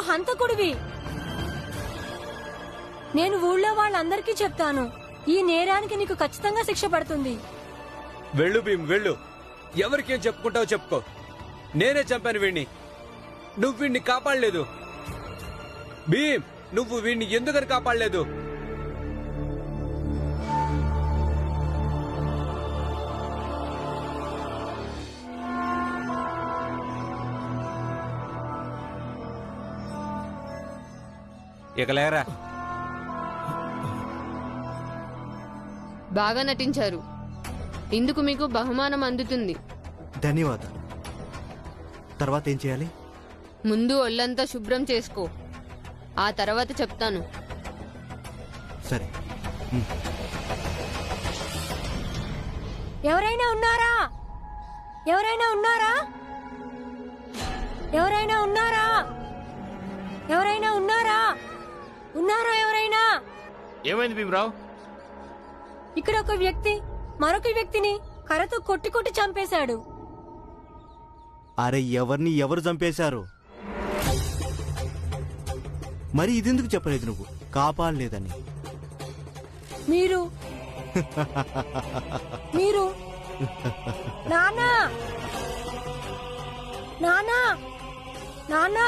హంతకుడివి. నేను ఊళ్ళో వాళ్ళందరికీ చెప్తాను. ఈ నేరానికి నీకు ఖచ్చితంగా శిక్ష పడుతుంది. వెళ్ళు భీమ్, వెళ్ళు. ఎవరికేం చెప్పుకుంటావో చెప్పుకో. నేనే చంపాను వీణ్ణి. నువ్వు వీణ్ణి కాపాడలేదు. భీమ్, నువ్వు వీణ్ణి ఎందుకని కాపాడలేదు? ఇక లేరా. బాగా నటించారు. ఇందుకు మీకు బహుమానం అందుతుంది. ధన్యవాదాలు. తర్వాత ఏం చేయాలి? ముందు ఒళ్ళంతా శుభ్రం చేసుకో. ఆ తర్వాత చెప్తాను. సరే. ఎవరైనా ఉన్నారా? ఎవరైనా ఉన్నారా? ఎవరైనా ఉన్నారా? ఎవరైనా ఉన్నారా? ఉన్నారా ఎవరైనా? ఏమైంది భీమరావు? ఇక్కడ ఒక వ్యక్తి మరొక వ్యక్తిని కర్రతో కొట్టి కొట్టి చంపేశాడు. అరే, ఎవరిని ఎవరు చంపేశారు? మరి ఇదెందుకు చెప్పలేదు నువ్వు? కాపాడలేదని. మీరు మీరు నానా నానా నానా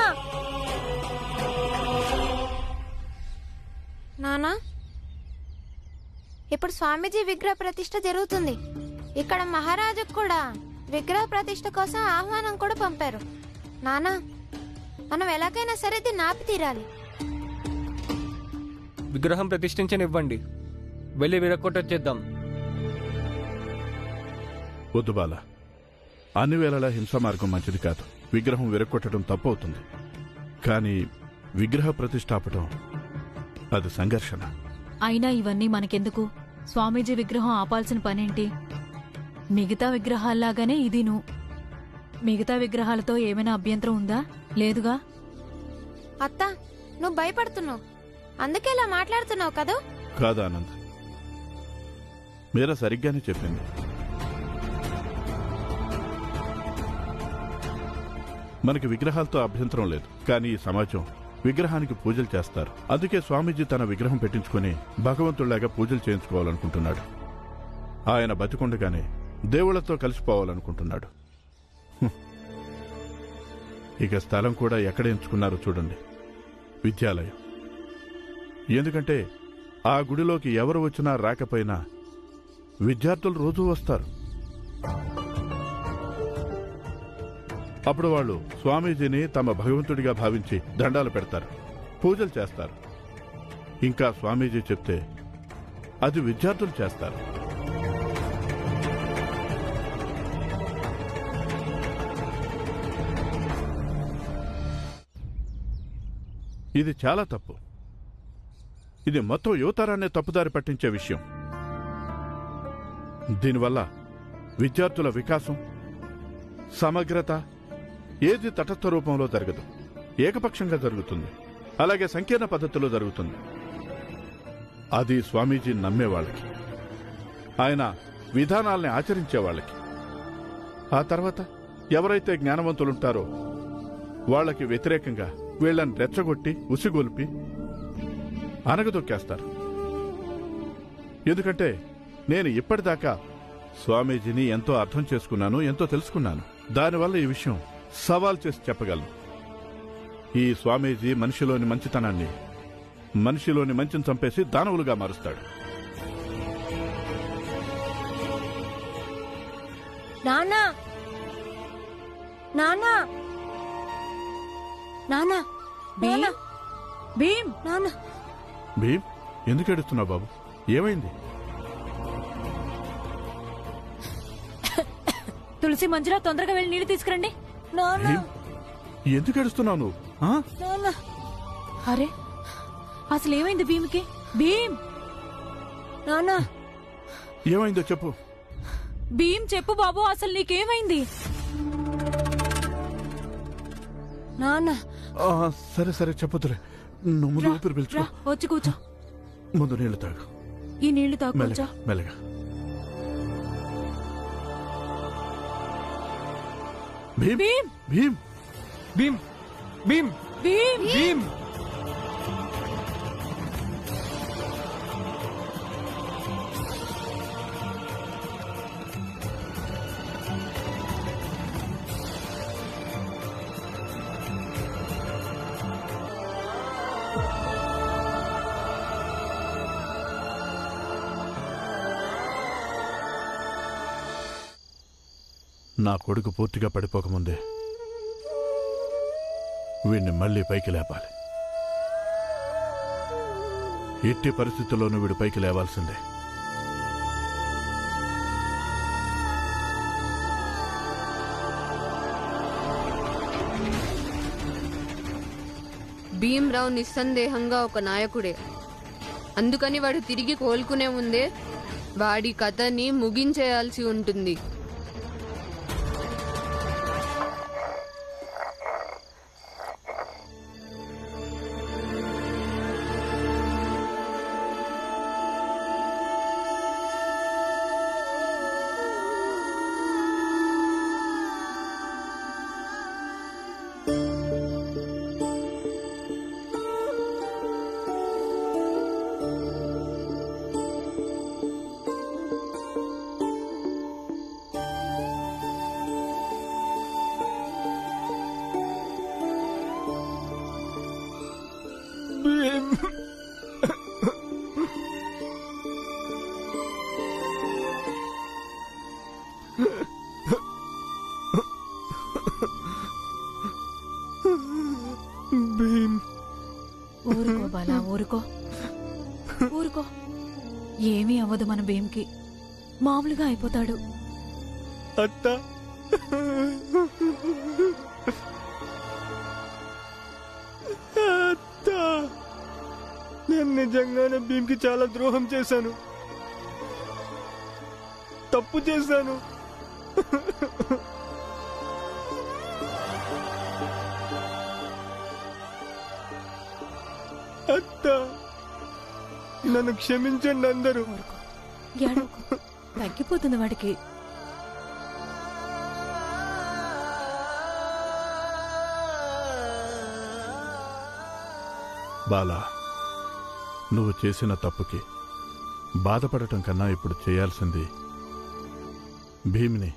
నానా, ఇప్పుడు స్వామీజీ విగ్రహ ప్రతిష్ఠ జరుగుతుంది. ఇక్కడ మహారాజుకు కూడా విగ్రహ ప్రతిష్ఠ కోసం ఆహ్వానం కూడా పంపారు. నానా, మనం ఎలాగైనా సరే దీన్ని ఆపి తీరాలి. విగ్రహం ప్రతిష్ఠించనివ్వండి. వెళ్ళి విరక్కొట్టొచ్చేద్దాం. వద్దు బాల, అన్ని వేళలా హింసా మార్గం మంచిది కాదు. విగ్రహం విరక్కొట్టడం తప్పవుతుంది. కానీ విగ్రహ ప్రతిష్టాపటం అది సంఘర్షణ. అయినా ఇవన్నీ మనకెందుకు? స్వామీజీ విగ్రహం ఆపాల్సిన పనేంటి? మిగతా విగ్రహాల్లాగానే ఇదిను. మిగతా విగ్రహాలతో ఏమైనా అభ్యంతరం ఉందా? లేదుగా. అత్త, నువ్వు భయపడుతున్నావు, అందుకే ఇలా మాట్లాడుతున్నావు కదా? కాదా ఆనంద్, మీరా సరిగ్గానే చెప్పింది. మనకి విగ్రహాలతో అభ్యంతరం లేదు. కానీ ఈ సమాజం విగ్రహానికి పూజలు చేస్తారు. అందుకే స్వామీజీ తన విగ్రహం పెట్టించుకుని భగవంతుడిలాగా పూజలు చేయించుకోవాలనుకుంటున్నాడు. ఆయన బతికుండగానే దేవుళ్లతో కలిసిపోవాలనుకుంటున్నాడు. ఇక స్థలం కూడా ఎక్కడ ఎంచుకున్నారో చూడండి, విద్యాలయం. ఎందుకంటే ఆ గుడిలోకి ఎవరు వచ్చినా రాకపోయినా విద్యార్థులు రోజూ వస్తారు. అప్పుడు వాళ్ళు స్వామీజీని తమ భగవంతుడిగా భావించి దండాలు పెడతారు, పూజలు చేస్తారు. ఇంకా స్వామీజీ చెప్తే అది విద్యార్థులు చేస్తారు. ఇది చాలా తప్పు. ఇది మొత్తం యువతరాన్నే తప్పుదారి పట్టించే విషయం. దీనివల్ల విద్యార్థుల వికాసం, సమగ్రత ఏది తటస్థ రూపంలో జరగదు, ఏకపక్షంగా జరుగుతుంది. అలాగే సంకీర్ణ పద్ధతిలో జరుగుతుంది. అది స్వామీజీ నమ్మేవాళ్ళకి, ఆయన విధానాల్ని ఆచరించే వాళ్ళకి. ఆ తర్వాత ఎవరైతే జ్ఞానవంతులుంటారో వాళ్ళకి వ్యతిరేకంగా వీళ్ళని రెచ్చగొట్టి ఉసిగొల్పి అనగదొక్కేస్తారు. ఎందుకంటే నేను ఇప్పటిదాకా స్వామీజీని ఎంతో అర్థం చేసుకున్నాను, ఎంతో తెలుసుకున్నాను. దానివల్ల ఈ విషయం సవాల్ చేసి చెప్పగలను. ఈ స్వామీజీ మనిషిలోని మంచితనాన్ని, మనిషిలోని మంచిని చంపేసి దానవులుగా మారుస్తాడు. నానా నానా నానా భీమ్, భీమ్, నానా. భీమ్, ఎందుకు ఏడుస్తున్నావు బాబు? ఏమైంది? తులసి మంజులా, తొందరగా వెళ్ళి నీళ్లు తీసుకురండి. నానా భీమ్, ఎందుకు ఏడుస్తున్నావు నువ్వు? నానా. అరే, అసలు ఏమైంది భీమ్కి? భీమ్, నానా ఏమైందో చెప్పు. భీమ్ చెప్పు బాబు, అసలు నీకేమైంది? నానా. సరే సరే చెప్పొద్దులే. నువ్వు ముందు ఊపిరి పిలుచుకో. వచ్చి కూర్చో. ముందు నీళ్లు తాగు. ఈ నీళ్లు తాగు. మెల్లగా మెల్లగా. భీమ్, భీమ్, భీమ్, భీమ్, భీమ్, భీమ్ భీమ్ నా కొడుకు పూర్తిగా పడిపోకముందే వీడిని మళ్ళీ పైకి లేపాలి. ఎట్టి పరిస్థితుల్లోనూ వీడు పైకి లేవాల్సిందే. భీమ్రావు నిస్సందేహంగా ఒక నాయకుడే. అందుకని వాడు తిరిగి కోలుకునే ముందే వాడి కథని ముగించేయాల్సి ఉంటుంది. ఊరుకో బాలా, ఊరుకో ఊరుకో. ఏమీ అవ్వదు మన భీమ్కి, మామూలుగా అయిపోతాడు. అత్త అత్త, నేను నిజంగానే భీమ్కి చాలా ద్రోహం చేశాను, తప్పు చేశాను. అత్త, నన్ను క్షమించండి అందరూ. ఏడవకు, తగ్గిపోతుంది వాడికి. బాలా, నువ్వు చేసిన తప్పుకి బాధపడటం కన్నా ఇప్పుడు చేయాల్సింది భీమిని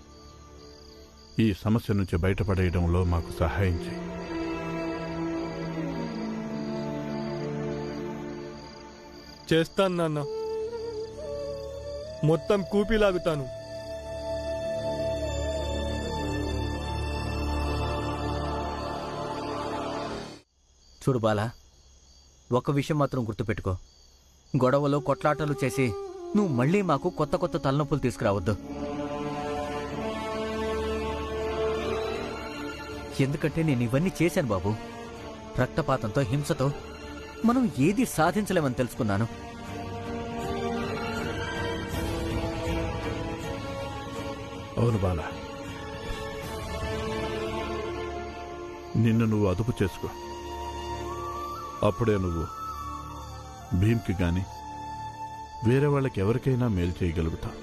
ఈ సమస్య నుంచి బయటపడేయడంలో మాకు సహాయం చేయి. చేస్తాను నాన్న, మొత్తం కూపిలాగుతాను. చూడు బాలా, ఒక విషయం మాత్రం గుర్తుపెట్టుకో. గొడవలు కొట్లాటలు చేసి నువ్వు మళ్ళీ మాకు కొత్త కొత్త తలనొప్పులు తీసుకురావద్దు. ఎందుకంటే నేను ఇవన్నీ చేశాను బాబు. రక్తపాతంతో, హింసతో మనం ఏది సాధించలేమని తెలుసుకున్నాను. అవును బాలా, నిన్ను నువ్వు అదుపు చేసుకో. అప్పుడే నువ్వు భీమ్కి గాని వేరే వాళ్ళకి ఎవరికైనా మేలు చేయగలుగుతావు.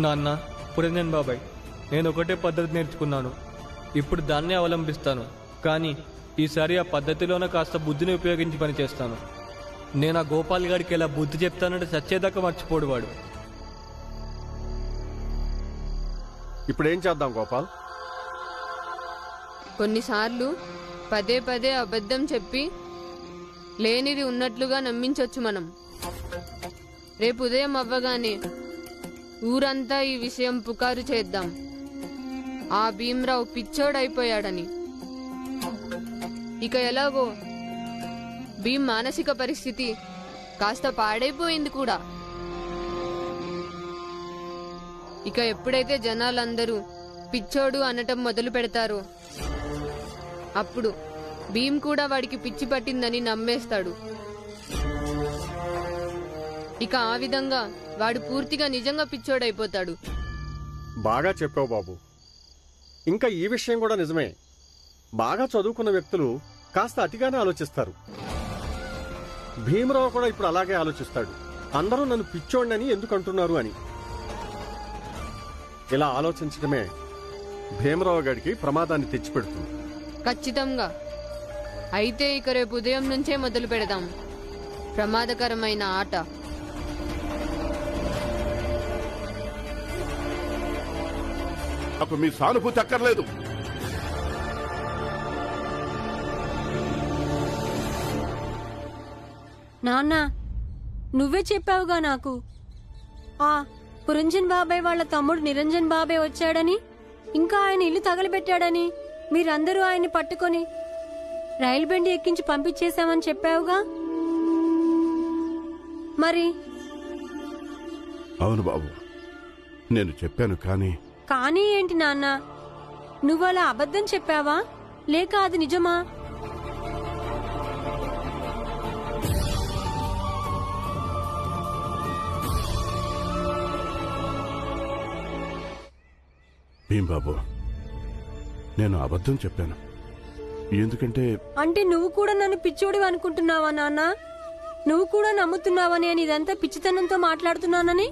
నాన్న, పురంజన్ బాబాయ్, నేను ఒకటే పద్ధతి నేర్చుకున్నాను, ఇప్పుడు దాన్నే అవలంబిస్తాను. కానీ ఈసారి ఆ పద్ధతిలోనే కాస్త బుద్ధిని ఉపయోగించి పనిచేస్తాను. నేను ఆ గోపాల్ గారికి ఎలా బుద్ధి చెప్తానంటే చచ్చేదాకా మర్చిపోడు వాడు. ఇప్పుడేం చేద్దాం గోపాల్? కొన్నిసార్లు పదే పదే అబద్ధం చెప్పి లేనిది ఉన్నట్లుగా నమ్మించొచ్చు మనం. రేపు ఉదయం అవ్వగానే ఊరంతా ఈ విషయం పుకారు చేద్దాం, ఆ భీమ్రావు పిచ్చోడైపోయాడని. ఇక ఎలాగో భీమ్ మానసిక పరిస్థితి కాస్త పాడైపోయింది కూడా. ఇక ఎప్పుడైతే జనాలందరూ పిచ్చోడు అనటం మొదలు పెడతారో అప్పుడు భీమ్ కూడా వాడికి పిచ్చి పట్టిందని నమ్మేస్తాడు. ఇక ఆ విధంగా వాడు పూర్తిగా నిజంగా పిచ్చోడైపోతాడు. బాగా చెప్పావు బాబు. ఇంకా ఈ విషయం కూడా నిజమే. బాగా చదువుకున్న వ్యక్తులు కాస్త అతిగానే ఆలోచిస్తారు. భీమరావు కూడా ఇప్పుడు అలాగే ఆలోచిస్తాడు. అందరూ నన్ను పిచ్చోడినని ఎందుకు అంటున్నారు అని. ఇలా ఆలోచించడమే భీమరావు గారికి ప్రమాదాన్ని తెచ్చిపెడుతుంది. ఖచ్చితంగా. అయితే ఇక రేపు ఉదయం నుంచే మొదలు పెడదాం ప్రమాదకరమైన ఆట. నాకు మీ సానుభూతి అక్కర్లేదు. నాన్న నువ్వే చెప్పావుగా నాకు ఆ పురంజన్ బాబాయ్ వాళ్ళ తమ్ముడు నిరంజన్ బాబాయ్ వచ్చాడని, ఇంకా ఆయన ఇల్లు తగలబెట్టాడని, మీరందరూ ఆయన్ని పట్టుకొని రైలు బండి ఎక్కించి పంపించేశామని చెప్పావుగా. మరి అవును బాబు, నేను చెప్పాను. కానీ ఏంటి నాన్న, నువ్వు అలా అబద్ధం చెప్పావా లేక అది నిజమా? భీంబాబు, నేను అబద్ధం చెప్పాను. ఎందుకంటే అంటే నువ్వు కూడా నన్ను పిచ్చోడివి అనుకుంటున్నావా నాన్న? నువ్వు కూడా నమ్ముతున్నావా నేను ఇదంతా పిచ్చితనంతో మాట్లాడుతున్నానని?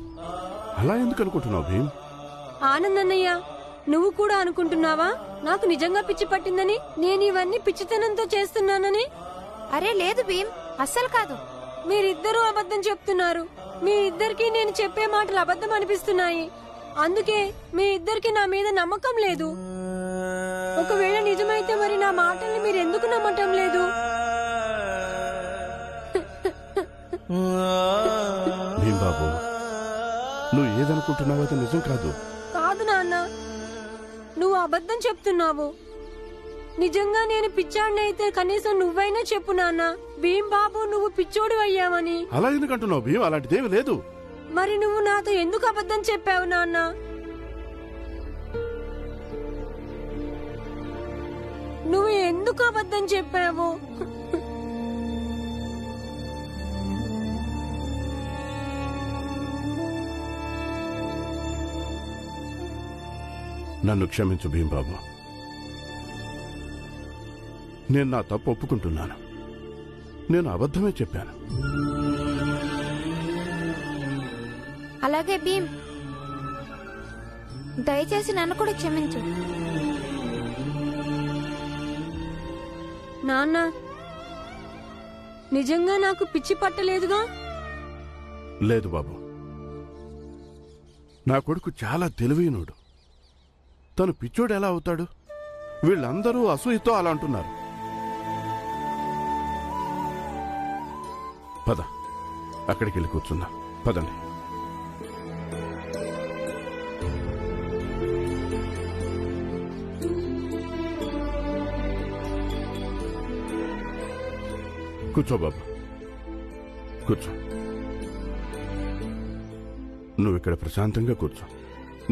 అలా ఎందుకు అనుకుంటున్నావు భీమ్? ఆనందన్నయ్య, నువ్వు కూడా అనుకుంటున్నావా నాకు నిజంగా పిచ్చి పట్టిందని, నేను ఇవన్నీ పిచ్చితనంతో చేస్తున్నానని? అరే లేదు భీమ్, అస్సలు కాదు. మీరిద్దరూ అబద్ధం చెప్తున్నారు. మీ ఇద్దరికి నేను చెప్పే మాటలు అబద్ధం అనిపిస్తున్నాయి. అందుకే మీ ఇద్దరికి నా మీద నమ్మకం లేదు. ఒకవేళ నిజమైతే మరి నా మాటల్ని మీరు ఎందుకు నమ్మటం లేదు? భీంబాబు, నువ్వు ఏదనుకుంటున్నావో అది నిజం కాదు. కాదు నాన్న, నువ్వు అబద్ధం చెప్తున్నావు. నిజంగా నేను పిచ్చాడిని అయితే కనీసం నువ్వైనా చెప్పు నాన్న. భీం బాబు నువ్వు పిచ్చోడు అయ్యావని. అలా ఎందుకంటున్నావు భీమ్? అలాంటిదేమీ లేదు. మరి నువ్వు నాతో ఎందుకు అబద్ధం చెప్పావు నాన్న? నువ్వు ఎందుకు అబద్ధం చెప్పావు? నన్ను క్షమించు భీంబాబు. నేను నా తప్పు ఒప్పుకుంటున్నాను. నేను అబద్ధమే చెప్పాను. అలాగే భీమ్, దయచేసి నన్ను కూడా క్షమించు. నాన్న, నిజంగా నాకు పిచ్చి పట్టలేదుగా? లేదు బాబు, నా కొడుకు చాలా తెలివైనోడు. తను పిచ్చోడు ఎలా అవుతాడు? వీళ్ళందరూ అసూయతో అలా అంటున్నారు. పద, అక్కడికి వెళ్ళి కూర్చుందాం. పదండి. కూర్చో బాబు, కూర్చో. నువ్వు ఇక్కడ ప్రశాంతంగా కూర్చో.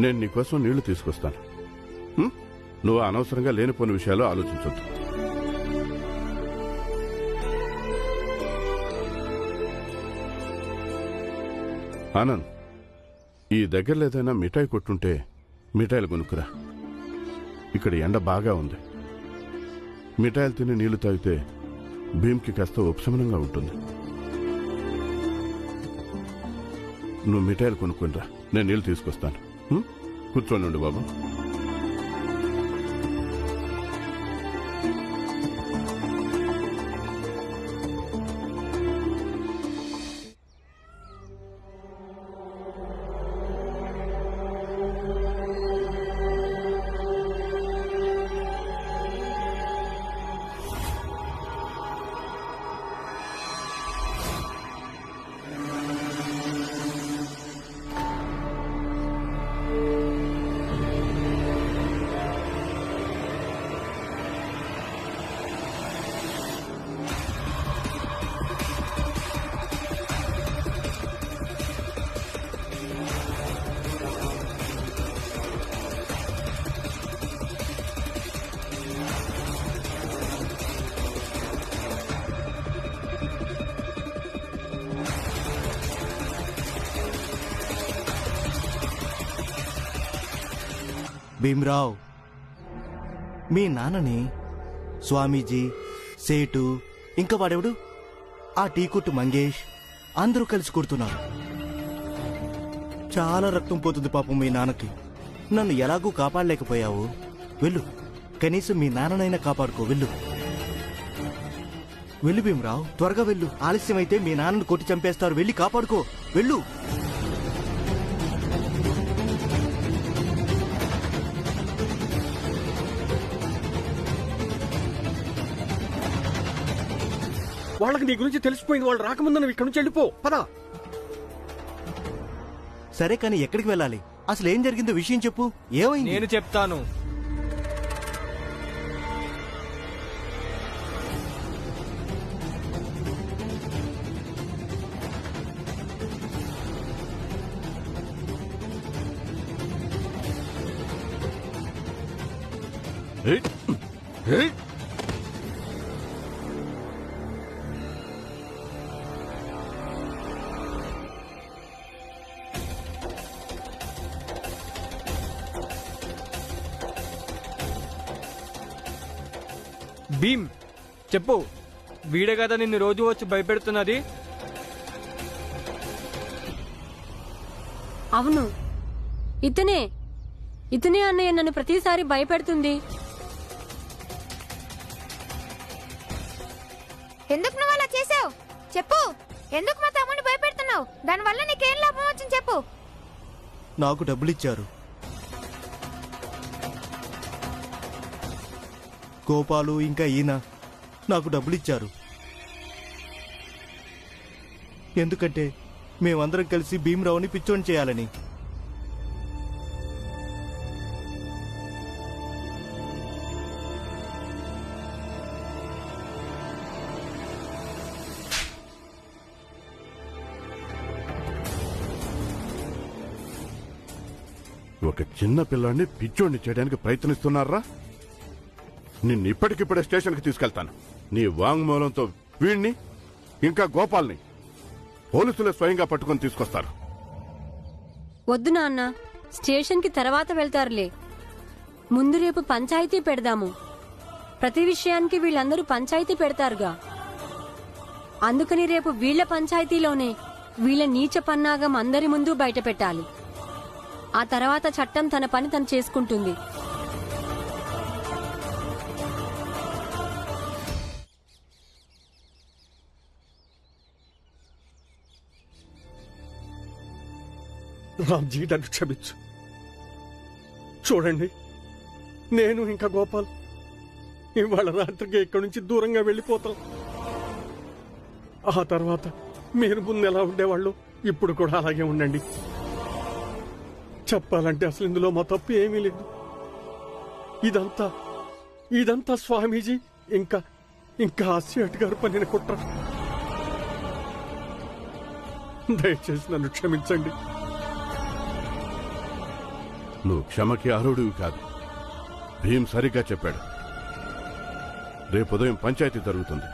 నేను నీకోసం నీళ్లు తీసుకొస్తాను. నువ్వు అనవసరంగా లేనిపోని విషయాలు ఆలోచించొద్దు. ఆనంద్, ఈ దగ్గరలో ఏదైనా మిఠాయి కొట్టుంటే మిఠాయిలు కొనుక్కురా. ఇక్కడ ఎండ బాగా ఉంది. మిఠాయిలు తిని నీళ్లు తాగితే భీమ్కి కాస్త ఉపశమనంగా ఉంటుంది. నువ్వు మిఠాయిలు కొనుక్కునిరా, నేను నీళ్లు తీసుకొస్తాను. కూర్చోండి బాబు. భీమ్రావ్, మీ నాన్నని స్వామీజీ, సేటు, ఇంకా వాడెవడు ఆ టీ కొట్టు మంగేష్ అందరూ కలిసి కొడుతున్నారు. చాలా రక్తం పోతుంది పాపం మీ నాన్నకి. నన్ను ఎలాగూ కాపాడలేకపోయావు. వెళ్ళు, కనీసం మీ నాన్ననైనా కాపాడుకో. వెళ్ళు వెళ్ళు భీమరావు, త్వరగా వెళ్ళు. ఆలస్యమైతే మీ నాన్నను కొట్టి చంపేస్తారు. వెళ్ళి కాపాడుకో. వెళ్ళు. వాళ్ళకి నీ గురించి తెలిసిపోయింది. వాళ్ళు రాకముందు నువ్వు ఇక్కడి నుంచి వెళ్ళిపో. పదా. సరే, కానీ ఎక్కడికి వెళ్ళాలి? అసలు ఏం జరిగిందో విషయం చెప్పు. ఏమైంది? నేను చెప్తాను. ఏయ్! ఏయ్! భీమ్, చెప్పు. వీడే కదా నిన్ను రోజు వచ్చి భయపెడుతున్నది? అవును, ఇతనే అన్నయ్య నన్ను ప్రతిసారి భయపెడుతుంది. ఎందుకు నువ్వు అలా చేసావు? చెప్పు. ఎందుకు మా తమ్ముడిని భయపెడుతున్నావు? దానివల్ల నీకేం లాభం వచ్చింది చెప్పు. నాకు డబ్బులిచ్చారు. గోపాలు ఇంకా ఈయన నాకు డబ్బులిచ్చారు. ఎందుకంటే మేమందరం కలిసి భీమరావుని పిచ్చోని చేయాలని. ఒక చిన్న పిల్లాన్ని పిచ్చోడిని చేయడానికి ప్రయత్నిస్తున్నారా? నిన్ను ఇప్పటికిప్పుడే స్టేషన్కి తీసుకెళ్తాను. నీ వాంగ్మూలంతో వీణ్ణి ఇంకా గోపాల్ని పోలీసులే స్వయంగా పట్టుకొని తీసుకొస్తారు. వద్దు నాన్న, స్టేషన్కి తర్వాత వెళ్తారులే. ముందు రేపు పంచాయతీ పెడదాము. ప్రతి విషయానికి వీళ్ళందరూ పంచాయతీ పెడతారుగా. అందుకని రేపు వీళ్ల పంచాయతీలోనే వీళ్ళ నీచ పన్నాగం అందరి ముందు బయట పెట్టాలి. ఆ తర్వాత చట్టం తన పని తను చేసుకుంటుంది. రామ్జీ, నన్ను క్షమించు. చూడండి, నేను ఇంకా గోపాల్ ఇవాళ రాత్రికి ఇక్కడి నుంచి దూరంగా వెళ్ళిపోతాం. ఆ తర్వాత మీరు ముందు ఎలా ఉండేవాళ్ళు ఇప్పుడు కూడా అలాగే ఉండండి. చెప్పాలంటే అసలు ఇందులో మా తప్పు ఏమీ లేదు. ఇదంతా స్వామీజీ ఇంకా ఆసియాట్ గారు పనిన కుట్ర. దయచేసి నన్ను క్షమించండి. నువ్వు క్షమకి అర్హుడివి కాదు. భీమ్ సరిగ్గా చెప్పాడు. రేపు ఉదయం పంచాయతీ జరుగుతుంది.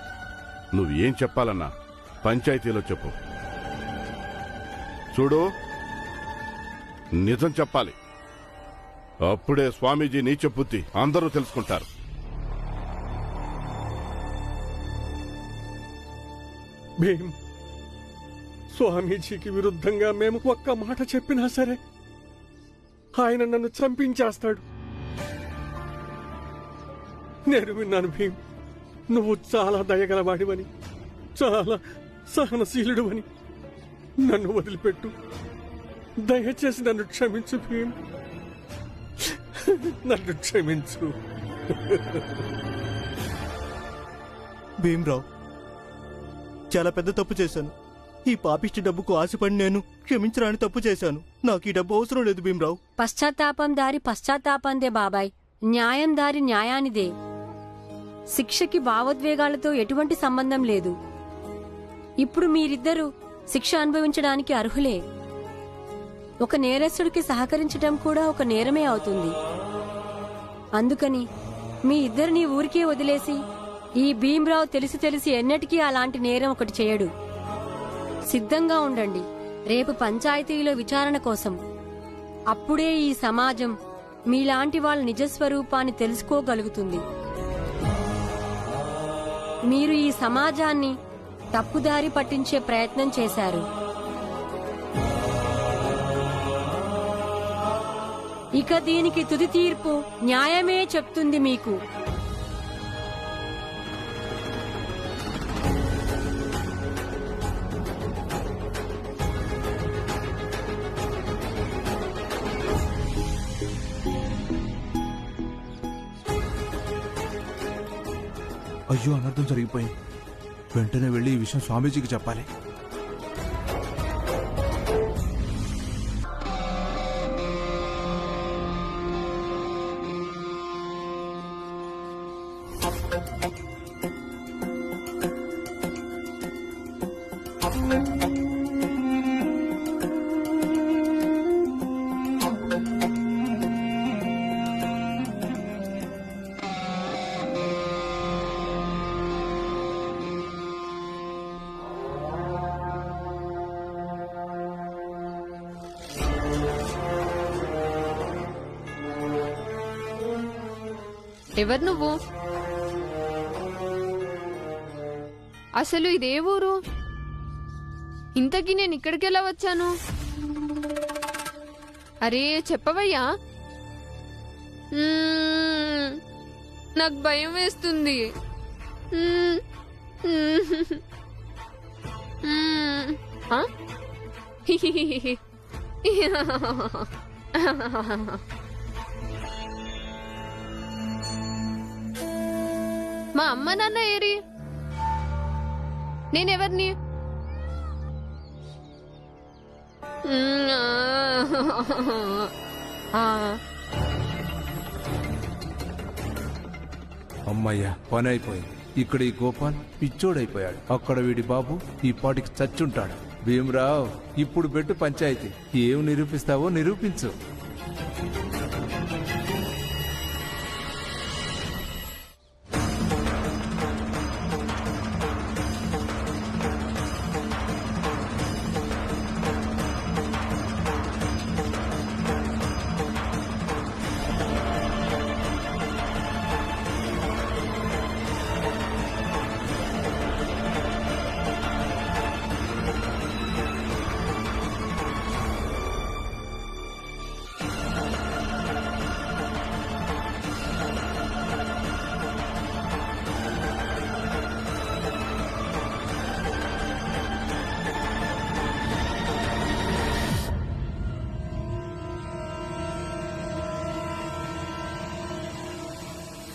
నువ్వు ఏం చెప్పాలన్నా పంచాయతీలో చెప్పు. చూడు, నిజం చెప్పాలి. అప్పుడే స్వామీజీ నీచ బుద్ధి అందరూ తెలుసుకుంటారు. భీమ్, స్వామీజీకి విరుద్ధంగా మేము ఒక్క మాట చెప్పినా సరే ఆయన నన్ను చంపించేస్తాడు. నేను విన్నాను భీమ్, నువ్వు చాలా దయగలవాడివని, చాలా సహనశీలుడు అని. నన్ను వదిలిపెట్టు. దయచేసి నన్ను క్షమించు భీమ్, నన్ను క్షమించు. భీమరావు, చాలా పెద్ద తప్పు చేశాను. ఈ పాపిష్టి డబ్బుకు ఆశపడి నేను క్షమించరాని తప్పు చేశాను. నాకు ఈ డబ్బు అవసరం లేదు భీమరావు. పశ్చాత్తాపం దారి పశ్చాత్తాపందే బాబాయ్. న్యాయం దారి న్యాయానిదే. శిక్షకి భావోద్వేగాలతో ఎటువంటి సంబంధం లేదు. ఇప్పుడు మీరిద్దరూ శిక్ష అనుభవించడానికి అర్హులే. ఒక నేరస్తుడికి సహకరించటం కూడా ఒక నేరమే అవుతుంది. అందుకని మీ ఇద్దరిని ఊరికే వదిలేసి ఈ భీమరావు తెలిసి ఎన్నటికీ అలాంటి నేరం ఒకటి చేయడు. సిద్ధంగా ఉండండి రేపు పంచాయతీలో విచారణ కోసం. అప్పుడే ఈ సమాజం మీలాంటి వాళ్ళ నిజస్వరూపాన్ని తెలుసుకోగలుగుతుంది. మీరు ఈ సమాజాన్ని తప్పుదారి పట్టించే ప్రయత్నం చేశారు. ఇక దీనికి తుది తీర్పు న్యాయమే చెప్తుంది మీకు. అయ్యో, అనర్థం జరిగిపోయింది. వెంటనే వెళ్ళి ఈ విషయం స్వామీజీకి చెప్పాలి. ఎవరు నువ్వు? అసలు ఇదే ఊరు? ఇంతకీ నేను ఇక్కడికెలా వచ్చాను? అరే చెప్పవయ్యా. నాకు భయం వేస్తుంది. ఆ? మా అమ్మ నాన్న ఏరి? నేనెవర్ని? అమ్మయ్యా, పని అయిపోయింది. ఇక్కడ ఈ గోపాల్ పిచ్చోడైపోయాడు. అక్కడ వీడి బాబు ఈ పాటికి చచ్చుంటాడు. భీమరావ్, ఇప్పుడు పెట్టు పంచాయతీ. ఏం నిరూపిస్తావో నిరూపించు.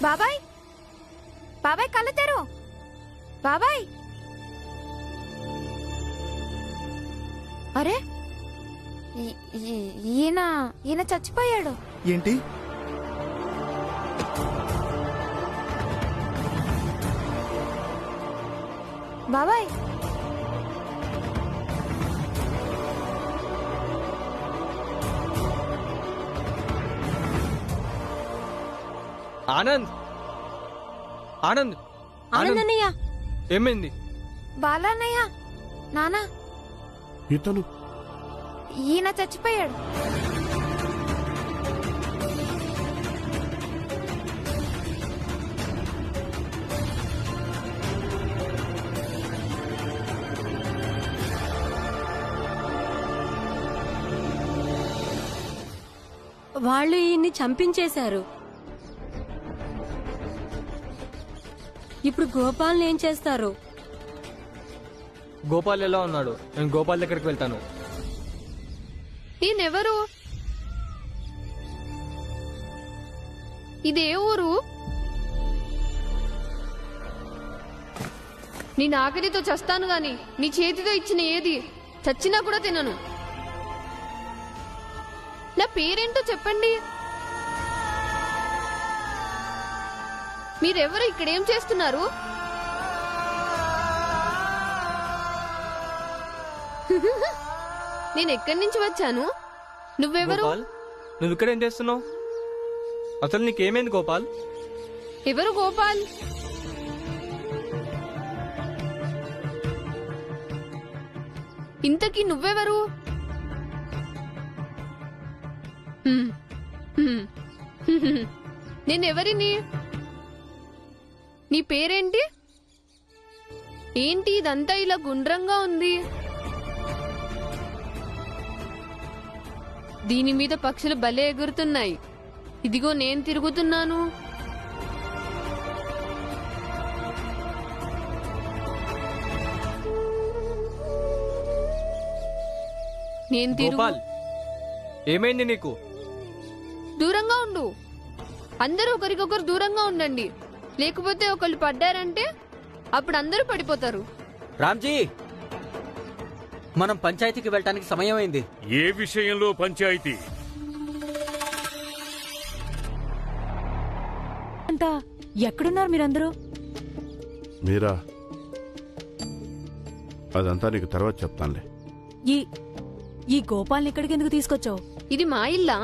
బాబాయ్, బాబాయ్ కళ్ళు తెరు. బాబాయ్, అరే ఈయన చచ్చిపోయాడు. ఏంటి? బాబాయ్, ఆనంద్, ఆనంద్, ఆనందన్నయ్య, ఏమైంది? బాలన్నయ్య, నానా, ఇతను ఈయన చచ్చిపోయాడు. వాళ్ళు ఈయన్ని చంపించేశారు. ఇప్పుడు గోపాల్ని ఏం చేస్తారు? గోపాల్ ఎలా ఉన్నాడు? నేను గోపాల్ దగ్గరికి వెళ్తాను. ఈయనెవరు? ఇదే ఊరు? నీ ఆకలితో చస్తాను గాని నీ చేతితో ఇచ్చిన ఏది చచ్చినా కూడా తినను. నా పేరేంటో చెప్పండి. మీరెవరు? ఇక్కడేం చేస్తున్నారు? నేను ఎక్కడి నుంచి వచ్చాను? నువ్వెవరు? గోపాల్, నువ్వు ఇక్కడ ఏం చేస్తున్నావు? అసలు నీకేమైంది గోపాల్? ఎవరు గోపాల్? ఇంతకీ నువ్వెవరు? నేనెవరిని? నీ పేరేంటి? ఏంటి ఇదంతా ఇలా గుండ్రంగా ఉంది? దీని మీద పక్షులు భలే ఎగురుతున్నాయి. ఇదిగో నేను తిరుగుతున్నాను. నేను గోపాల్, ఏమైంది నీకు? దూరంగా ఉండు. అందరూ ఒకరికొకరు దూరంగా ఉండండి, లేకపోతే ఒకళ్ళు పడ్డారంటే అప్పుడు అందరూ పడిపోతారు. రామ్జీ, మనం పంచాయతీకి వెళ్ళటానికి సమయం అయింది. ఏ విషయంలో పంచాయతీ? అంతా ఎక్కడున్నారు మీరందరూ? మీరా, అదంతా నీకు తర్వాత చెప్తానులే. ఈ గోపాల్ని ఇక్కడికి ఎందుకు తీసుకొచ్చావు? ఇది మా ఇల్లా?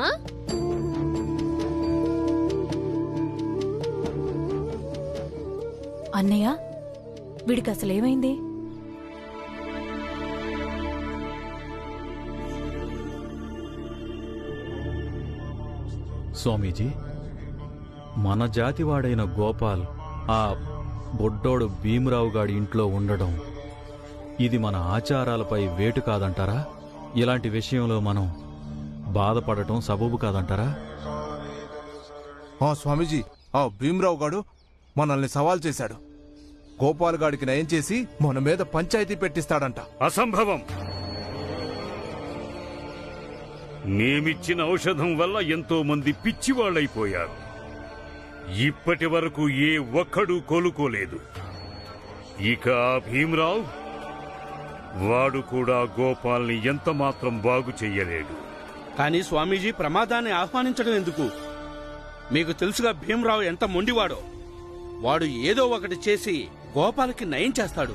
అన్నయ్య, వీడికి అసలేమైంది? స్వామీజీ, మన జాతివాడైన గోపాల్ ఆ బొడ్డోడు భీమరావు గాడి ఇంట్లో ఉండడం ఇది మన ఆచారాలపై వేటు కాదంటారా? ఇలాంటి విషయంలో మనం బాధపడటం సబబు కాదంటారా? స్వామీజీ, ఆ భీమరావు గాడు మనల్ని సవాల్ చేశాడు. గోపాల్ గాడికి నయం చేసి మన మీద పంచాయతీ పెట్టిస్తాడంట. అసంభవం. మేమిచ్చిన ఔషధం వల్ల ఎంతో మంది పిచ్చివాళ్లైపోయారు. ఇప్పటి వరకు ఏ ఒక్కడూ కోలుకోలేదు. ఇక ఆ భీమరావు, వాడు కూడా గోపాల్ని ఎంత మాత్రం బాగు చెయ్యలేడు. కానీ స్వామీజీ, ప్రమాదాన్ని ఆహ్వానించడం ఎందుకు? మీకు తెలుసుగా భీమరావు ఎంత మొండివాడో. వాడు ఏదో ఒకటి చేసి గోపాల్కి నయం చేస్తాడు.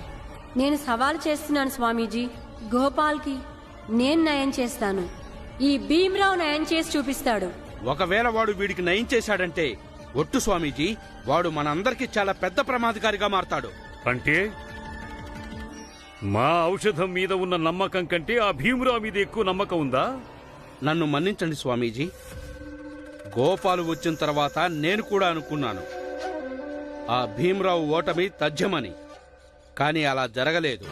నేను సవాల్ చేస్తున్నాను స్వామీజీ. గోపాల్కి నేను నయం చేస్తాను. ఈ భీమరావు నయం చేసి చూపిస్తాడు. ఒకవేళ వాడు వీడికి నయం చేశాడంటే ఒట్టు స్వామీజీ, వాడు మనందరికీ చాలా పెద్ద ప్రమాదకారిగా మారతాడు. అంటే మా ఔషధం మీద ఉన్న నమ్మకం కంటే ఆ భీమరావు మీద ఎక్కువ నమ్మకం ఉందా? నన్ను మన్నించండి స్వామీజీ. గోపాలు వచ్చిన తర్వాత నేను కూడా అనుకున్నాను ఆ భీమరావు ఓటమి తథ్యమని. కానీ అలా జరగలేదు.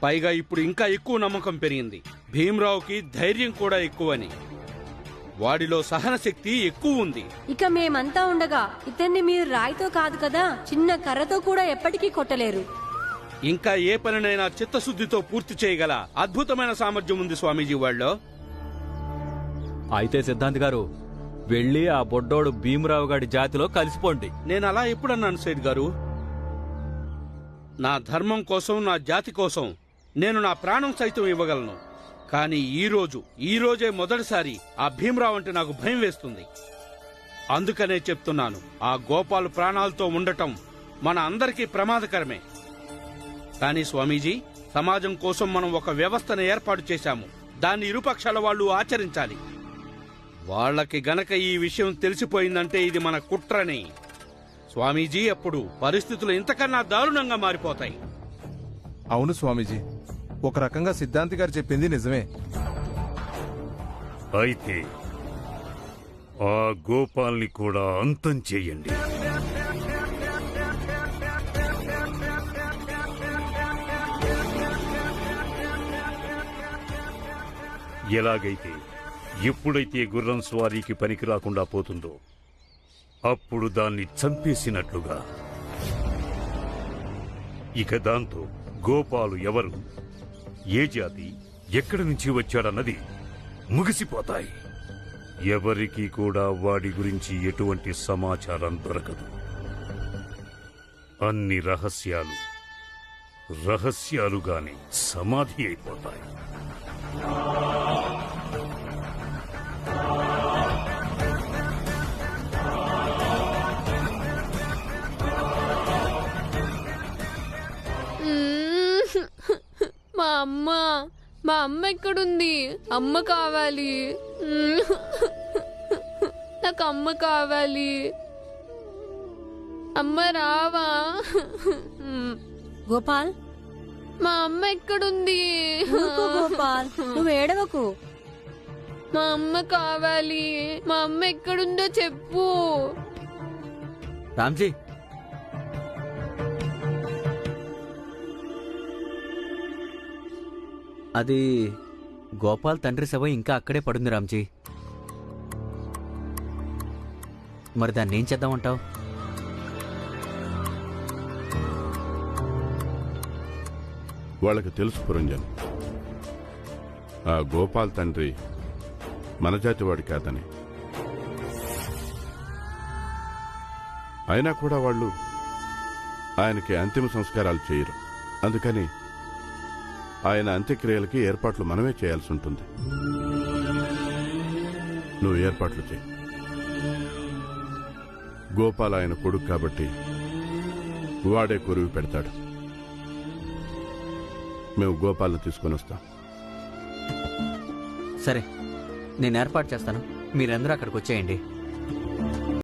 పైగా ఇప్పుడు ఇంకా ఎక్కువ నమ్మకం పెరిగింది. భీమరావుకి ధైర్యం కూడా ఎక్కువని. వాడిలో సహన శక్తి ఎక్కువ ఉంది. ఇక మేమంతా ఉండగా ఇతన్ని మీరు రాయితో కాదు కదా, చిన్న కర్రతో కూడా ఎప్పటికీ కొట్టలేరు. ఇంకా ఏ పనినైనా చిత్తశుద్ధితో పూర్తి చేయగల అద్భుతమైన సామర్థ్యం ఉంది స్వామీజీ వాళ్ళలో. అయితే సిద్ధాంతి గారు, వెళ్ళి ఆ బొడ్డోడు భీమరావు గాడి జాతిలో కలిసిపోండి. నేను అలా ఎప్పుడన్నాను సేట్ గారు? నా ధర్మం కోసం, నా జాతి కోసం నేను నా ప్రాణం సైతం ఇవ్వగలను. కానీ ఈ రోజే మొదటిసారి ఆ భీమరావు అంటే నాకు భయం వేస్తుంది. అందుకనే చెప్తున్నాను, ఆ గోపాల్ ప్రాణాలతో ఉండటం మన అందరికీ ప్రమాదకరమే. కానీ స్వామీజీ, సమాజం కోసం మనం ఒక వ్యవస్థను ఏర్పాటు చేశాము. దాన్ని ఇరుపక్షాల వాళ్ళు ఆచరించాలి. వాళ్ళకి గనక ఈ విషయం తెలిసిపోయిందంటే ఇది మన కుట్రని స్వామీజీ, అప్పుడు పరిస్థితులు ఇంతకన్నా దారుణంగా మారిపోతాయి. అవును స్వామీజీ, ఒక రకంగా సిద్ధాంతి గారు చెప్పింది నిజమే. అయితే ఆ గోపాల్ని కూడా అంతం చేయండి. ఎలాగైతే ఎప్పుడైతే గుర్రం స్వారీకి పనికి రాకుండా పోతుందో అప్పుడు దాన్ని చంపేసినట్లుగా ఇక దాంతో గోపాలు ఎవరు, ఏ జాతి, ఎక్కడి నుంచి వచ్చాడన్నది ముగిసిపోతాయి. ఎవరికీ కూడా వాడి గురించి ఎటువంటి సమాచారం దొరకదు. అన్ని రహస్యాలుగానే సమాధి అయిపోతాయి. మా అమ్మ ఎక్కడుంది? అమ్మ కావాలి. నాకు అమ్మ కావాలి. అమ్మ రావా? గోపాల్, మా అమ్మ ఎక్కడుంది? గోపాల్, నువ్వు ఏడవకు. మా అమ్మ కావాలి. మా అమ్మ ఎక్కడుందో చెప్పు. రామ్జీ, అది గోపాల్ తండ్రి శవం ఇంకా అక్కడే పడుంది రామ్జీ. మరి దాన్ని ఏం చేద్దామంటావు? వాళ్ళకి తెలుసు పురంజన్, ఆ గోపాల్ తండ్రి మన జాతివాడి కాదని. అయినా కూడా వాళ్ళు ఆయనకి అంతిమ సంస్కారాలు చేయరు. అందుకని ఆయన అంత్యక్రియలకి ఏర్పాట్లు మనమే చేయాల్సి ఉంటుంది. నువ్వు ఏర్పాట్లు చేయి. గోపాల్ ఆయన కొడుకు కాబట్టి వాడే కొరువు పెడతాడు. మేము గోపాల్ని తీసుకొని వస్తాం. సరే, నేను ఏర్పాటు చేస్తాను. మీరందరూ అక్కడికి వచ్చేయండి.